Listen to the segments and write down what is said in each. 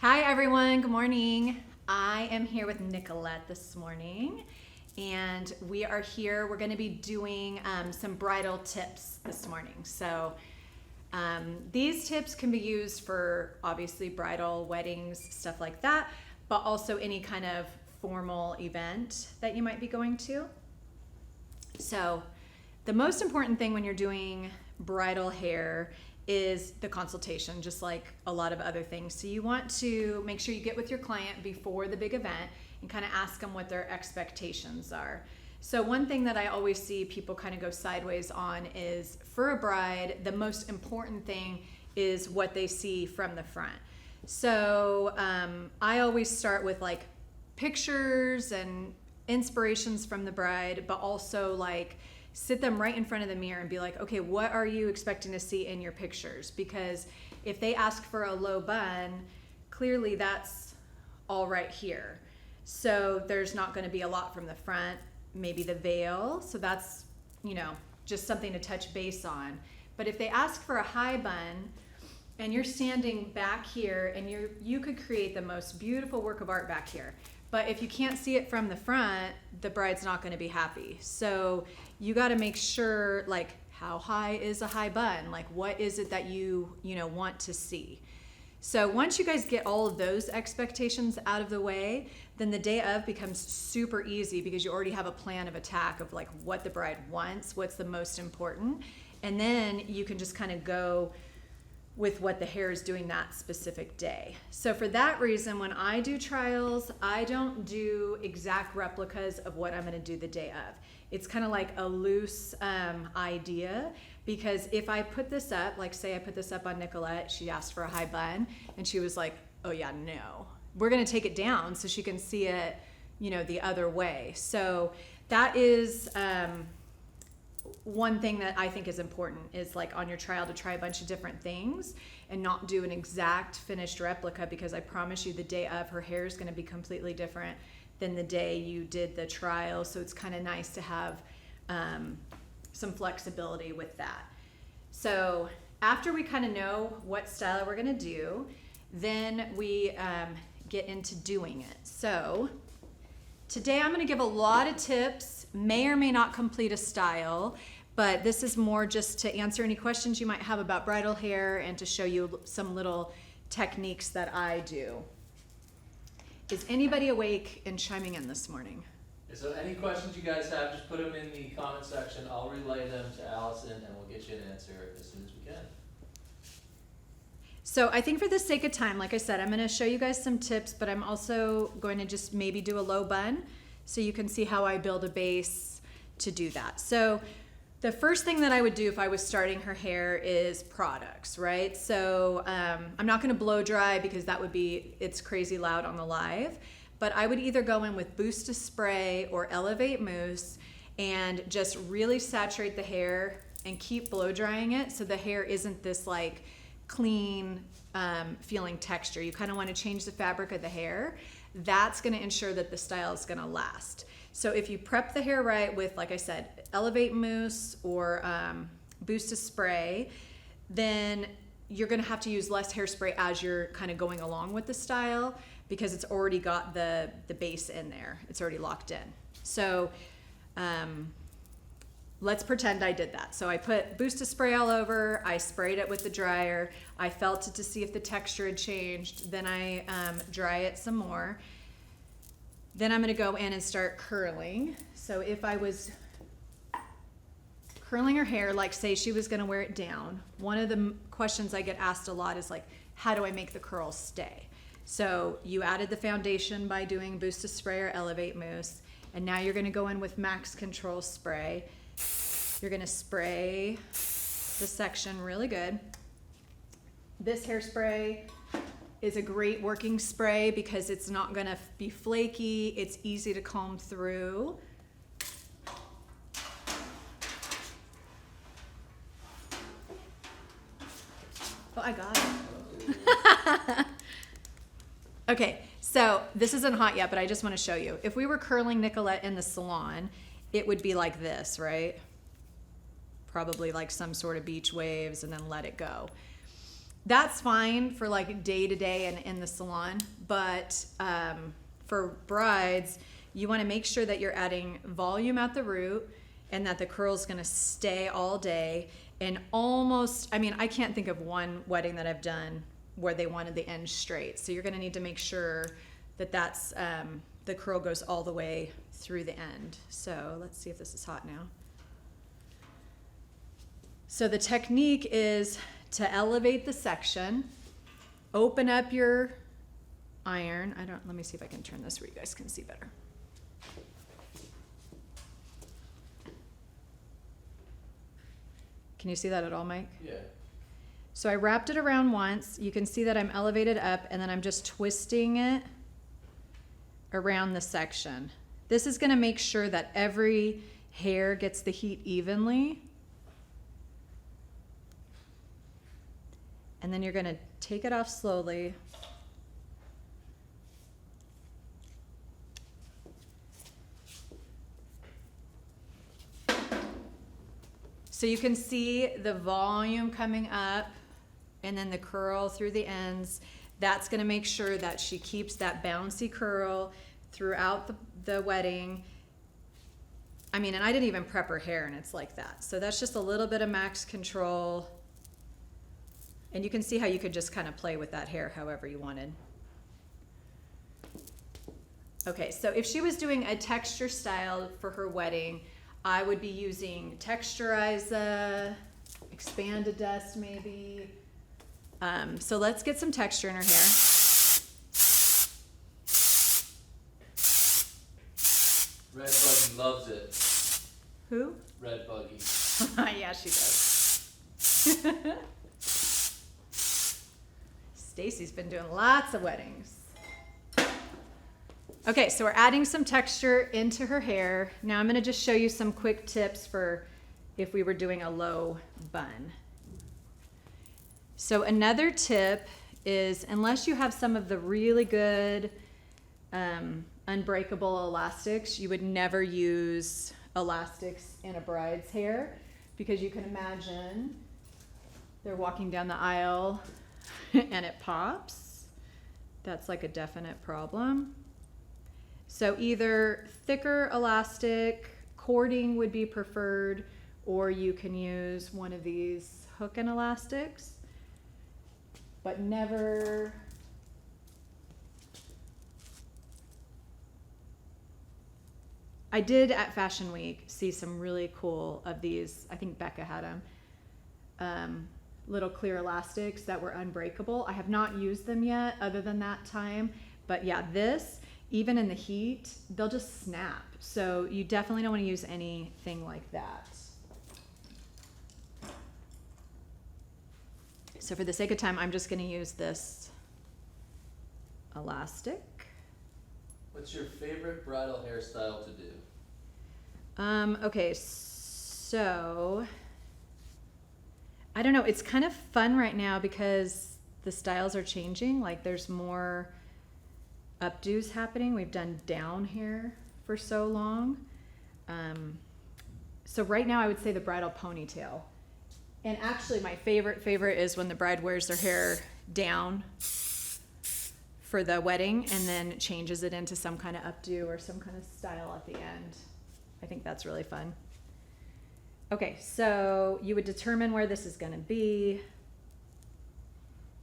Hi everyone, good morning. I am here with Nicolette this morning and we are here, we're gonna be doing some bridal tips this morning. So these tips can be used for obviously bridal, weddings, stuff like that, but also any kind of formal event that you might be going to. So the most important thing when you're doing bridal hair is the consultation, just like a lot of other things. So you want to make sure you get with your client before the big event and kind of ask them what their expectations are. So one thing that I always see people kind of go sideways on is for a bride, the most important thing is what they see from the front. So I always start with like pictures and inspirations from the bride, but also like sit them right in front of the mirror and be like, okay, what are you expecting to see in your pictures? Because if they ask for a low bun, clearly that's all right here. So there's not going to be a lot from the front, maybe the veil. So that's, you know, just something to touch base on. But if they ask for a high bun and you're standing back here and you could create the most beautiful work of art back here. But if you can't see it from the front, the bride's not going to be happy. So you got to make sure, like, how high is a high bun? Like, what is it that you want to see? So once you guys get all of those expectations out of the way, then the day of becomes super easy because you already have a plan of attack of like what the bride wants, what's the most important, and then you can just kind of go with what the hair is doing that specific day. So for that reason, when I do trials, I don't do exact replicas of what I'm going to do the day of. It's kind of like a loose idea, because if I put this up, like say I put this up on Nicolette, she asked for a high bun and she was like, oh yeah, no, we're going to take it down so she can see it, the other way. So that is one thing that I think is important is like on your trial to try a bunch of different things and not do an exact finished replica, because I promise you the day of her hair is going to be completely different than the day you did the trial. So it's kind of nice to have some flexibility with that. So after we kind of know what style we're going to do, then we get into doing it. So today I'm going to give a lot of tips, may or may not complete a style, but this is more just to answer any questions you might have about bridal hair and to show you some little techniques that I do. Is anybody awake and chiming in this morning? So any questions you guys have, just put them in the comment section. I'll relay them to Allison and we'll get you an answer as soon as we can. So I think for the sake of time, like I said, I'm going to show you guys some tips, but I'm also going to just maybe do a low bun so you can see how I build a base to do that. So the first thing that I would do if I was starting her hair is products, right? So I'm not going to blow dry because it's crazy loud on the live, but I would either go in with Boost to Spray or Elevate Mousse and just really saturate the hair and keep blow drying it so the hair isn't this like clean feeling texture. You kind of want to change the fabric of the hair. That's going to ensure that the style is going to last. So if you prep the hair right with, like I said, Elevate Mousse or Boost to Spray, then you're going to have to use less hairspray as you're kind of going along with the style because it's already got the base in there. It's already locked in. So let's pretend I did that. So I put Boost to Spray all over, I sprayed it with the dryer, I felt it to see if the texture had changed, then I dry it some more. Then I'm gonna go in and start curling. So if I was curling her hair, like say she was gonna wear it down, one of the questions I get asked a lot is like, how do I make the curls stay? So you added the foundation by doing Boost to Spray or Elevate Mousse, and now you're gonna go in with Max Control Spray. You're gonna spray the section really good. This hairspray is a great working spray because it's not gonna be flaky, it's easy to comb through. Oh, I got it. Okay, so this isn't hot yet, but I just wanna show you. If we were curling Nicolette in the salon, it would be like this, right? Probably like some sort of beach waves and then let it go. That's fine for like day to day and in the salon, but for brides, you want to make sure that you're adding volume at the root and that the curl's going to stay all day. And almost, I mean, I can't think of one wedding that I've done where they wanted the end straight. So you're going to need to make sure that that's the curl goes all the way through the end. So let's see if this is hot now. So the technique is to elevate the section, open up your iron. Let me see if I can turn this where you guys can see better. Can you see that at all, Mike? Yeah. So I wrapped it around once. You can see that I'm elevated up, and then I'm just twisting it around the section. This is going to make sure that every hair gets the heat evenly. And then you're going to take it off slowly. So you can see the volume coming up and then the curl through the ends. That's going to make sure that she keeps that bouncy curl throughout the wedding. I mean, and I didn't even prep her hair and it's like that. So that's just a little bit of max control. And you can see how you could just kind of play with that hair however you wanted. Okay, so if she was doing a texture style for her wedding, I would be using Texturizer, Expanded Dust maybe. So let's get some texture in her hair. Red Buggy loves it. Who? Red Buggy. Yeah, she does. Stacy's been doing lots of weddings. Okay, so we're adding some texture into her hair. Now I'm gonna just show you some quick tips for if we were doing a low bun. So another tip is, unless you have some of the really good unbreakable elastics, you would never use elastics in a bride's hair, because you can imagine they're walking down the aisle and it pops. That's like a definite problem. So either thicker elastic, cording would be preferred, or you can use one of these hook and elastics, but never I did at Fashion Week see some really cool of these. I think Becca had them. Little clear elastics that were unbreakable. I have not used them yet other than that time. But yeah, this, even in the heat, they'll just snap. So you definitely don't want to use anything like that. So for the sake of time, I'm just going to use this elastic. What's your favorite bridal hairstyle to do? Okay, so I don't know. It's kind of fun right now because the styles are changing. Like there's more updos happening. We've done down hair for so long. So right now I would say the bridal ponytail. And actually my favorite is when the bride wears their hair down for the wedding and then changes it into some kind of updo or some kind of style at the end. I think that's really fun. Okay, so you would determine where this is going to be.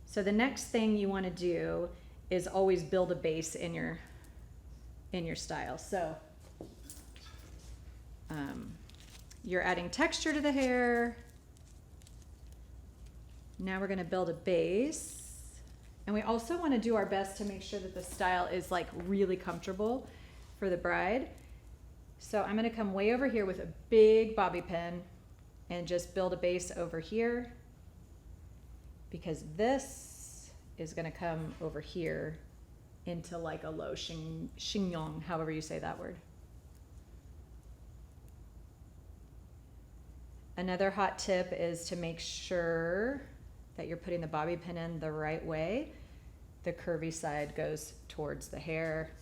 So the next thing you want to do is always build a base in your style. So you're adding texture to the hair. Now we're going to build a base. And we also want to do our best to make sure that the style is like really comfortable for the bride. So I'm going to come way over here with a big bobby pin and just build a base over here, because this is going to come over here into like a low chignon, however you say that word. Another hot tip is to make sure that you're putting the bobby pin in the right way. The curvy side goes towards the hair,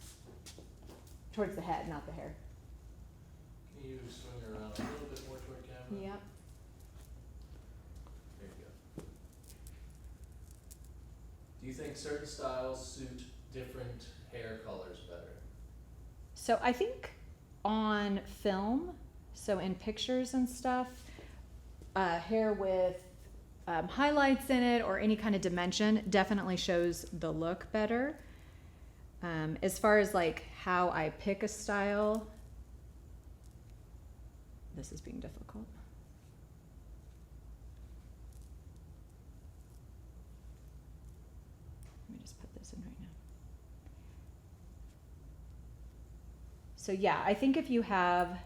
towards the head, not the hair. Can you swing around a little bit more toward camera? Yep. There you Do you think certain styles suit different hair colors better? So I think on film, so in pictures and stuff, hair with highlights in it or any kind of dimension definitely shows the look better. As far as like how I pick a style, this is being difficult. Let me just put this in right now. So yeah, I think if you have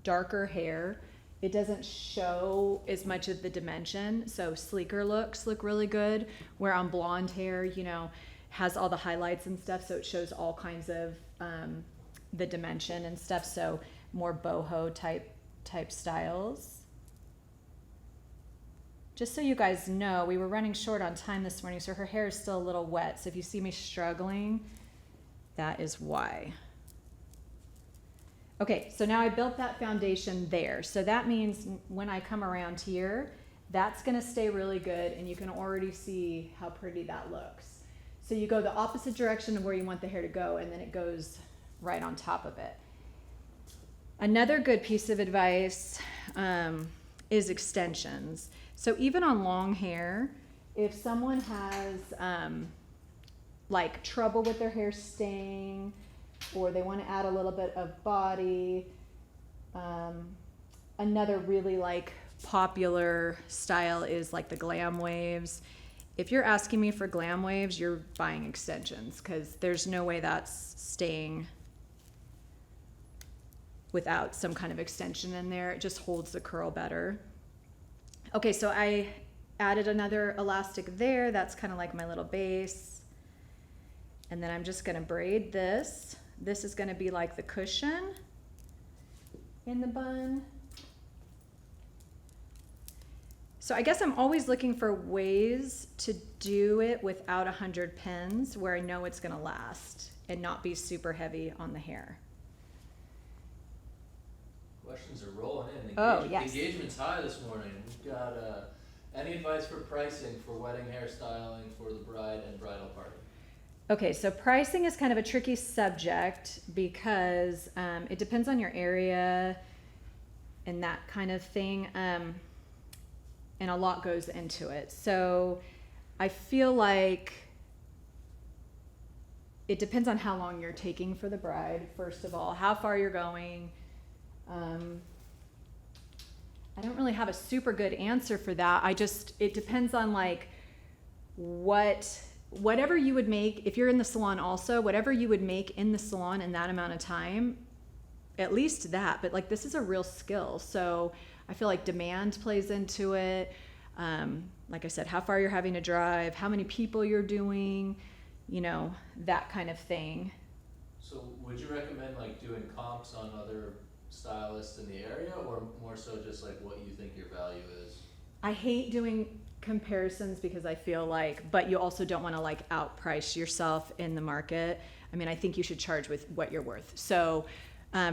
darker hair, it doesn't show as much of the dimension. So sleeker looks look really good, where on blonde hair, you know, has all the highlights and stuff. So it shows all kinds of the dimension and stuff. So more boho type styles. Just so you guys know, we were running short on time this morning, so her hair is still a little wet. So if you see me struggling, that is why. Okay, so now I built that foundation there. So that means when I come around here, that's gonna stay really good, and you can already see how pretty that looks. So you go the opposite direction of where you want the hair to go, and then it goes right on top of it. Another good piece of advice is extensions. So even on long hair, if someone has like trouble with their hair staying, or they want to add a little bit of body, another really like popular style is like the glam waves. If you're asking me for glam waves, you're buying extensions, because there's no way that's staying without some kind of extension in there. It just holds the curl better. Okay, so I added another elastic there. That's kind of like my little base. And then I'm just gonna braid this. This is gonna be like the cushion in the bun. So I guess I'm always looking for ways to do it without 100 pins, where I know it's gonna last and not be super heavy on the hair. Questions are rolling in. Yes. Engagement's high this morning. We've got any advice for pricing for wedding hairstyling for the bride and bridal party? Okay, so pricing is kind of a tricky subject because it depends on your area and that kind of thing, and a lot goes into it. So I feel like it depends on how long you're taking for the bride, first of all, how far you're going. I don't really have a super good answer for that. It depends on like whatever you would make, if you're in the salon also, whatever you would make in the salon in that amount of time, at least that. But like, this is a real skill. So I feel like demand plays into it. Like I said, how far you're having to drive, how many people you're doing, you know, that kind of thing. So would you recommend like doing comps on other stylists in the area, or more so just like what you think your value is? I hate doing comparisons because I feel like, but you also don't want to like outprice yourself in the market. I mean, I think you should charge with what you're worth. So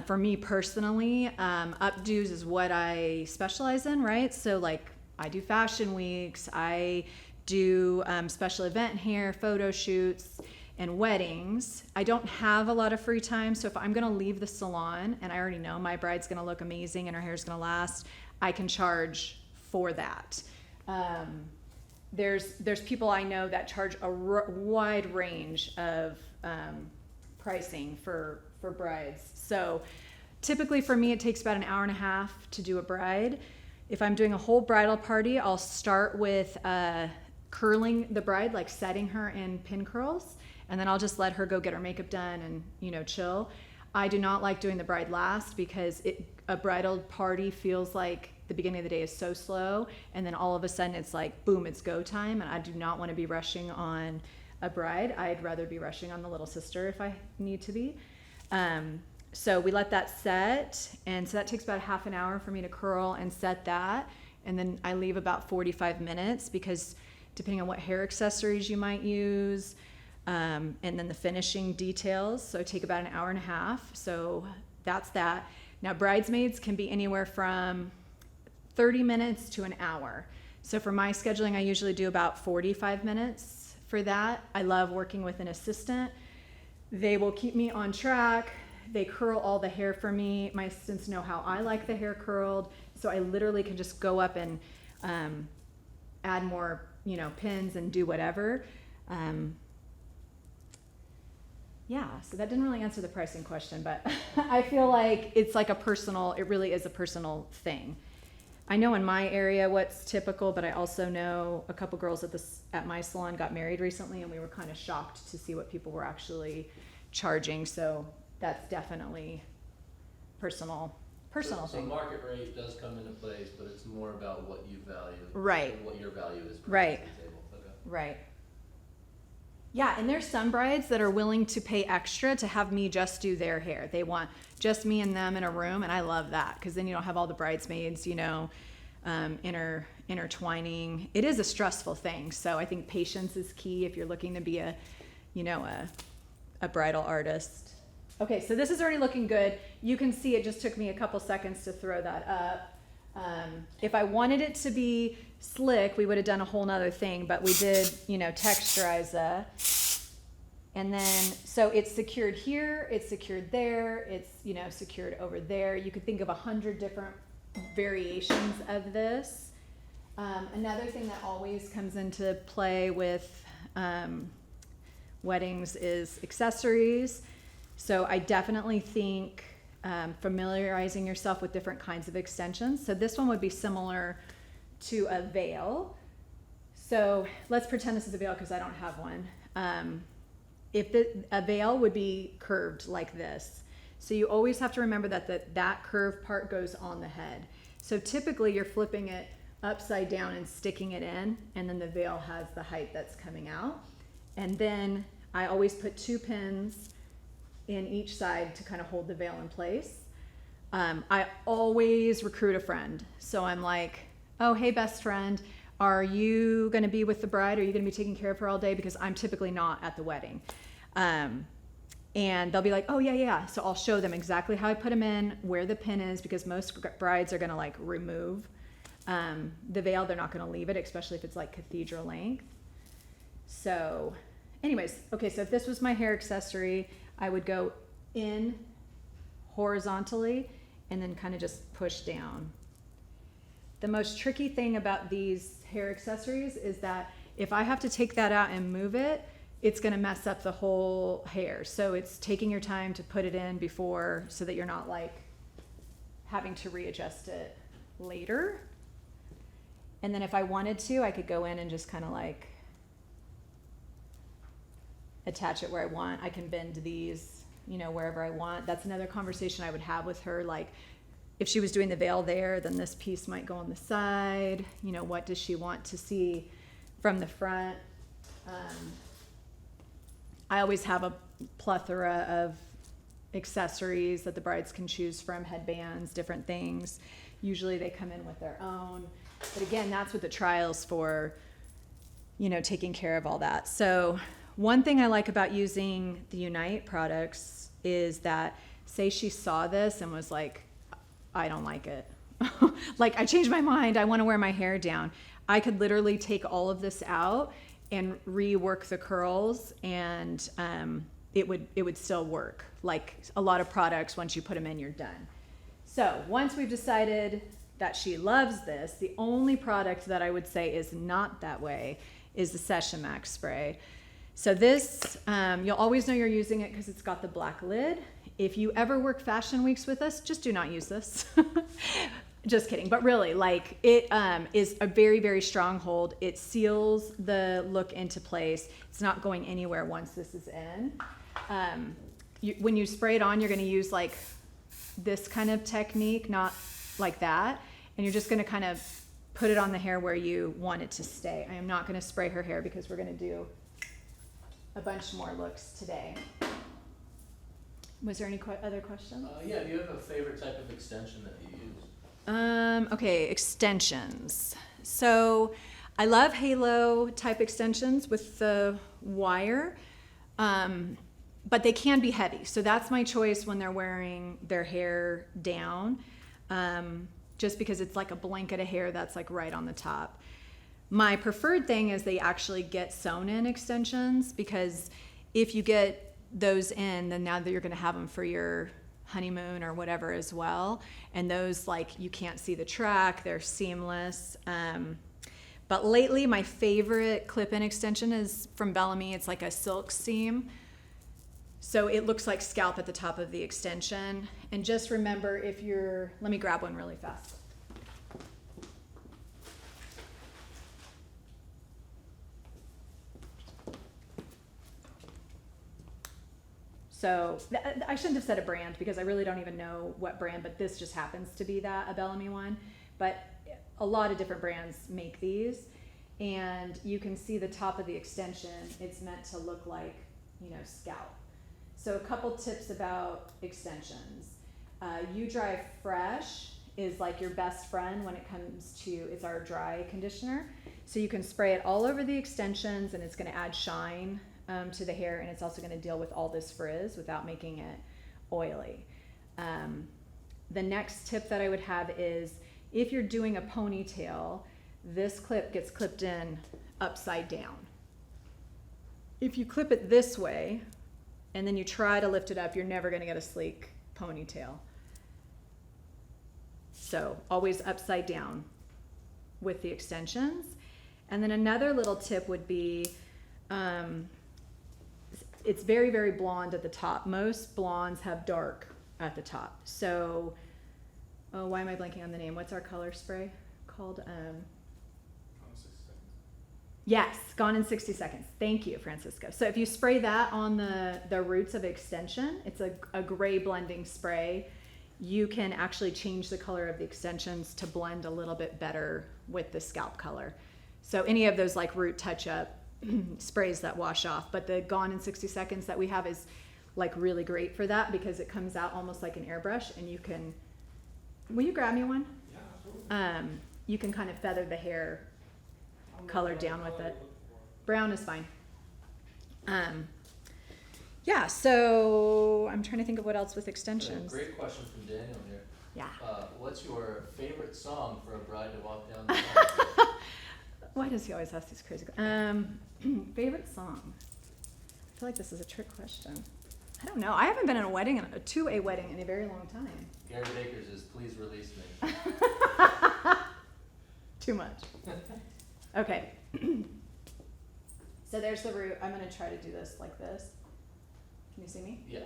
for me personally, updos is what I specialize in, right? So like I do fashion weeks, I do special event hair, photo shoots, and weddings. I don't have a lot of free time, so if I'm gonna leave the salon and I already know my bride's gonna look amazing and her hair's gonna last, I can charge for that. There's people I know that charge a wide range of pricing for brides. So typically for me, it takes about an hour and a half to do a bride. If I'm doing a whole bridal party, I'll start with curling the bride, like setting her in pin curls, and then I'll just let her go get her makeup done and, you know, chill. I do not like doing the bride last because a bridal party feels like the beginning of the day is so slow, and then all of a sudden it's like, boom, it's go time, and I do not want to be rushing on a bride. I'd rather be rushing on the little sister if I need to be. So we let that set, and so that takes about half an hour for me to curl and set that, and then I leave about 45 minutes because depending on what hair accessories you might use, and then the finishing details, so take about an hour and a half. So that's that. Now bridesmaids can be anywhere from 30 minutes to an hour. So for my scheduling, I usually do about 45 minutes for that. I love working with an assistant. They will keep me on track. They curl all the hair for me. My assistants know how I like the hair curled. So I literally can just go up and add more, pins and do whatever. Yeah, so that didn't really answer the pricing question, but I feel like it really is a personal thing. I know in my area what's typical, but I also know a couple girls at my salon got married recently, and we were kind of shocked to see what people were actually charging. So that's definitely personal So thing. market rate does come into place, but it's more about what you value. Right. And what your value is. Right. To the table. Okay. Right. Yeah, and there's some brides that are willing to pay extra to have me just do their hair. They want just me and them in a room, and I love that because then you don't have all the bridesmaids, intertwining. It is a stressful thing, so I think patience is key if you're looking to be a bridal artist. Okay, so this is already looking good. You can see it just took me a couple seconds to throw that up. If I wanted it to be slick, we would have done a whole nother thing, but we did, texturize that. And then, so it's secured here, it's secured there, it's, secured over there. You could think of 100 different variations of this. Another thing that always comes into play with weddings is accessories. So I definitely think familiarizing yourself with different kinds of extensions. So this one would be similar to a veil. So let's pretend this is a veil because I don't have one. A veil would be curved like this. So you always have to remember that curved part goes on the head. So typically you're flipping it upside down and sticking it in, and then the veil has the height that's coming out. And then I always put 2 pins in each side to kind of hold the veil in place. I always recruit a friend. So I'm like, oh, hey, best friend, are you going to be with the bride? Are you going to be taking care of her all day? Because I'm typically not at the wedding. And they'll be like, oh, yeah. So I'll show them exactly how I put them in, where the pin is, because most brides are going to remove the veil. They're not going to leave it, especially if it's cathedral length. So anyways, okay, so if this was my hair accessory, I would go in horizontally and then kind of just push down. The most tricky thing about these hair accessories is that if I have to take that out and move it, it's going to mess up the whole hair. So it's taking your time to put it in before so that you're not having to readjust it later. And then if I wanted to, I could go in and just kind of attach it where I want. I can bend these, wherever I want. That's another conversation I would have with her. If she was doing the veil there, then this piece might go on the side. What does she want to see from the front? I always have a plethora of accessories that the brides can choose from, headbands, different things. Usually they come in with their own. But again, that's what the trial's for, taking care of all that. So one thing I like about using the Unite products is that, say she saw this and was like, I don't like it. I changed my mind. I want to wear my hair down. I could literally take all of this out and rework the curls, and it would still work. A lot of products, once you put them in, you're done. So once we've decided that she loves this, the only product that I would say is not that way is the Session Max spray. So this, you'll always know you're using it because it's got the black lid. If you ever work fashion weeks with us, just do not use this. Just kidding. But really, it is a very, very strong hold. It seals the look into place. It's not going anywhere once this is in. When you spray it on, you're going to use this kind of technique, not like that. And you're just going to kind of put it on the hair where you want it to stay. I am not going to spray her hair because we're going to do a bunch more looks today. Was there any other questions? Yeah, do you have a favorite type of extension that you use? Okay, extensions. So I love halo type extensions with the wire, but they can be heavy. So that's my choice when they're wearing their hair down, just because it's like a blanket of hair that's right on the top. My preferred thing is they actually get sewn in extensions, because if you get those in, then now that you're going to have them for your honeymoon or whatever as well. And those, like, you can't see the track, they're seamless. But lately my favorite clip-in extension is from Bellamy. It's like a silk seam. So it looks like scalp at the top of the extension. And just remember, if you're, let me grab one really fast. So I shouldn't have said a brand, because I really don't even know what brand, but this just happens to be that, a Bellamy one. But a lot of different brands make these, and you can see the top of the extension. It's meant to look like, you know, scalp. So a couple tips about extensions. You Dry Fresh is like your best friend when it comes to, it's our dry conditioner. So you can spray it all over the extensions, and it's going to add shine to the hair, and it's also going to deal with all this frizz without making it oily. The next tip that I would have is, if you're doing a ponytail, this clip gets clipped in upside down. If you clip it this way and then you try to lift it up, you're never going to get a sleek ponytail. So always upside down with the extensions. And then another little tip would be, it's very, very blonde at the top. Most blondes have dark at the top. So, oh, why am I blanking on the name? What's our color spray called? Gone in 60 seconds. Yes, Gone in 60 Seconds. Thank you, Francisco. So if you spray that on the roots of extension, it's a gray blending spray. You can actually change the color of the extensions to blend a little bit better with the scalp color. So any of those like root touch-up sprays that wash off, but the Gone in 60 Seconds that we have is like really great for that, because it comes out almost like an airbrush, and you can, will you grab me one? Yeah, absolutely. You can kind of feather the hair color down with it. Brown is fine. Yeah, so I'm trying to think of what else with extensions. Great question from Daniel here. Yeah. What's your favorite song for a bride to walk down the aisle? Why does he always ask these crazy favorite song? I feel like this is a trick question. I don't know. I haven't been in a wedding, to a wedding in a very long time. Gary Baker's is Please Release Me. Too much. Okay. So there's the root. I'm going to try to do this like this. Can you see me? Yeah.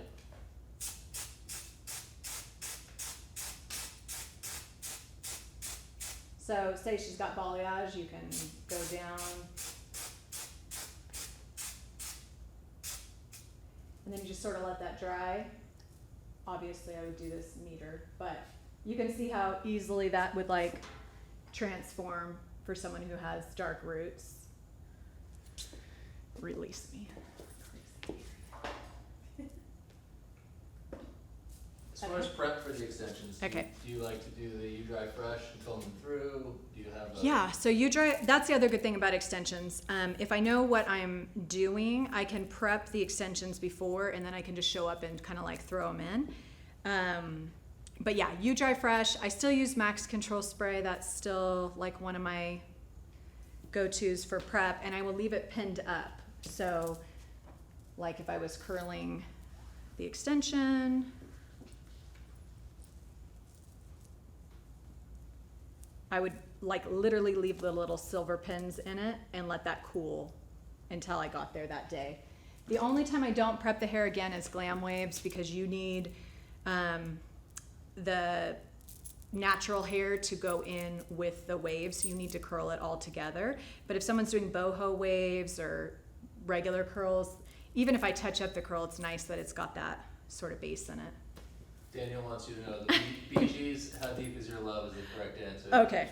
So say she's got balayage, you can go down. And then you just sort of let that dry. Obviously I would do this neater, but you can see how easily that would like transform for someone who has dark roots. Release me. As far as prep for the extensions, Okay. do you like to do the You Dry Fresh and comb them through? Do you have a... Yeah, so you dry, that's the other good thing about extensions. If I know what I'm doing, I can prep the extensions before, and then I can just show up and kind of like throw them in. But yeah, you Dry Fresh. I still use Max Control Spray. That's still like one of my go-tos for prep, and I will leave it pinned up. So like if I was curling the extension, I would like literally leave the little silver pins in it and let that cool until I got there that day. The only time I don't prep the hair again is glam waves, because you need the natural hair to go in with the waves. You need to curl it all together. But if someone's doing boho waves or regular curls, even if I touch up the curl, it's nice that it's got that sort of base in it. Daniel wants you to know the Bee Gees, How Deep Is Your Love is the correct answer. Okay.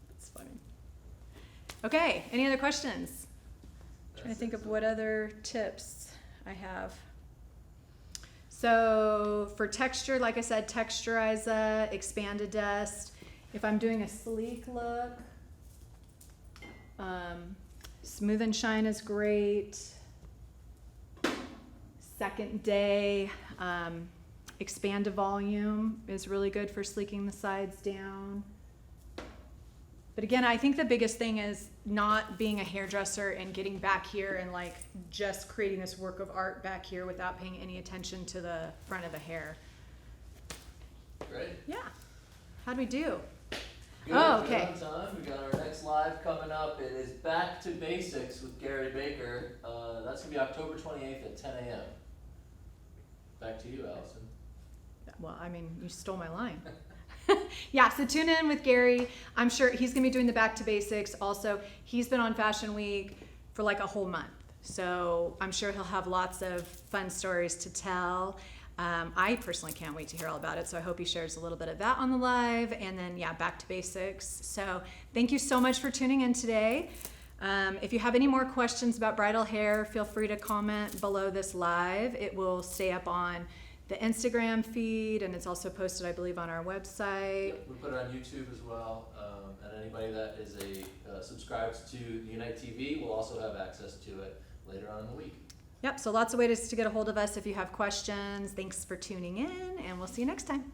That's funny. Okay, any other questions? Trying to think of what other tips I have. So for texture, like I said, texturize, expanded dust. If I'm doing a sleek look, smooth and shine is great. Second day, expand to volume is really good for sleeking the sides down. But again, I think the biggest thing is not being a hairdresser and getting back here and like just creating this work of art back here without paying any attention to the front of the hair. Great. Yeah. How'd we do? Good, Oh, good okay. on time. We got our next live coming up. It is Back to Basics with Gary Baker. That's gonna be October 28th at 10 a.m. Back to you, Allison. Well, I mean, you stole my line. Yeah, so tune in with Gary. I'm sure he's gonna be doing the Back to Basics. Also, he's been on Fashion Week for like a whole month. So I'm sure he'll have lots of fun stories to tell. I personally can't wait to hear all about it. So I hope he shares a little bit of that on the live, and then yeah, Back to Basics. So thank you so much for tuning in today. If you have any more questions about bridal hair, feel free to comment below this live. It will stay up on the Instagram feed, and it's also posted, I believe, on our website. Yep, we put it on YouTube as well, and anybody that is subscribes to Unite TV will also have access to it later on in the week. Yep, so lots of ways to get a hold of us if you have questions. Thanks for tuning in, and we'll see you next time.